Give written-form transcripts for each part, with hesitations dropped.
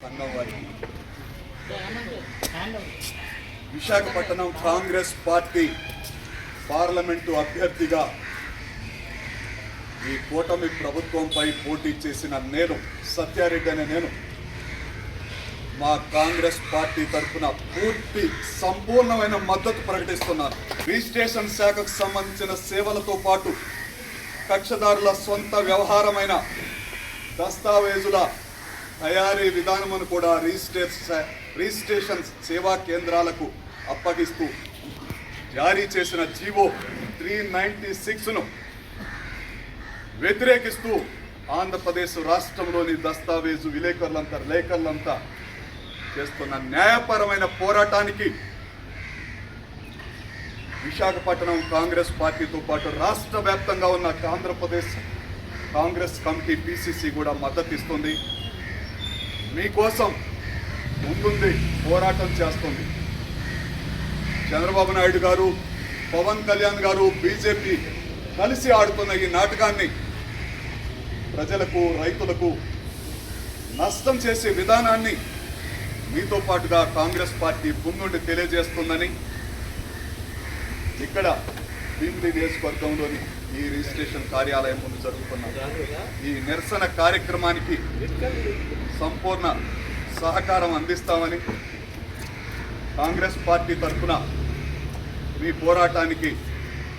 సంఘం వారికి Visakhapatnam Congress party parliament అభ్యర్థిగా ఈ కూటమి ప్రభుత్వంపై పోటీ చేసిన నేను సత్యారెడ్డి అనే నేను మా కాంగ్రెస్ పార్టీ తరఫున పూర్తి సంపూర్ణమైన మద్దతు ప్రకటిస్తున్నాను. రిజిస్ట్రేషన్ శాఖకు సంబంధించిన సేవలతో పాటు కక్షదారుల సొంత వ్యవహారమైన దస్తావేజుల తయారీ విధానమును కూడా రిజిస్ట్రేషన్ సేవా కేంద్రాలకు అప్పగిస్తూ జారీ చేసిన జీవో 396ను వ్యతిరేకిస్తూ ఆంధ్రప్రదేశ్ రాష్ట్రంలోని దస్తావేజు విలేకరులంతా చేస్తున్న న్యాయపరమైన పోరాటానికి విశాఖపట్నం కాంగ్రెస్ పార్టీతో పాటు రాష్ట్ర వ్యాప్తంగా ఉన్న ఆంధ్రప్రదేశ్ కాంగ్రెస్ కమిటీ పిసిసి కూడా మద్దతు ఇస్తుంది. మీకోసం ముందుంది, పోరాటం చేస్తుంది. చంద్రబాబు నాయుడు గారు, పవన్ కళ్యాణ్ గారు, బీజేపీ కలిసి ఆడుతున్న ఈ నాటకాన్ని ప్రజలకు, రైతులకు నష్టం చేసే విధానాన్ని మీతో పాటుగా కాంగ్రెస్ పార్టీ ముందుండి తెలియజేస్తుందని ఇక్కడ భీమిలి నియోజకవర్గంలోని ఈ రిజిస్ట్రేషన్ కార్యాలయం ముందు జరుగుతున్న ఈ నిరసన కార్యక్రమానికి సంపూర్ణ సహకారం అందిస్తామని, కాంగ్రెస్ పార్టీ తరఫున మీ పోరాటానికి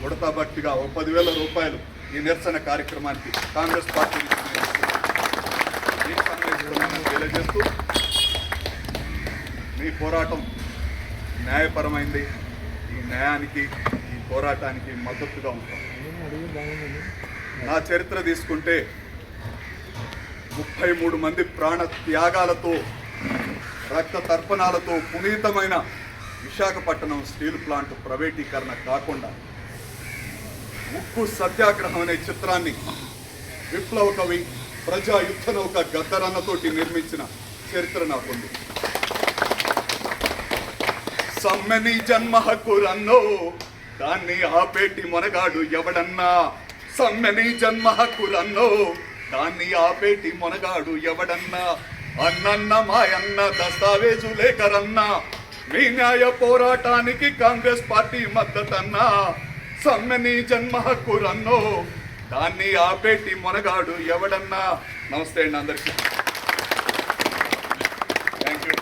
ఉడతాబట్టిగా 10,000 రూపాయలు ఈ నిరసన కార్యక్రమానికి కాంగ్రెస్ పార్టీ తెలియజేస్తూ మీ పోరాటం న్యాయపరమైంది. ఈ న్యాయానికి, ఈ పోరాటానికి మద్దతుగా ఉంటాం. నా చరిత్ర తీసుకుంటే 33 మంది ప్రాణ త్యాగాలతో, రక్త తర్పణాలతో పునీతమైన విశాఖపట్నం స్టీల్ ప్లాంట్ ప్రైవేటీకరణ కాకుండా ఉక్కు సత్యాగ్రహం అనే చిత్రాన్ని విప్లవ కవి, ప్రజా యుద్ధ నౌక గద్దరన్నతోటి నిర్మించిన చరిత్ర నాకుంది. సమ్మెని జన్మ హక్కురన్నో దాన్ని ఆపేటి మొనగాడు ఎవడన్నా, సమ్మెని జన్మ హక్కురన్నో దాన్ని ఆపేటి మొనగాడు ఎవడన్నా, అన్నన్న మాయన్న దస్తావేజు లేకరన్నా, మీ న్యాయ పోరాటానికి కాంగ్రెస్ పార్టీ మద్దతన్నా, సమ్మెని జన్మ హక్కురన్నో దాన్ని ఆపేటి మొనగాడు ఎవడన్నా. నమస్తే అండి అందరికీ. Thank you.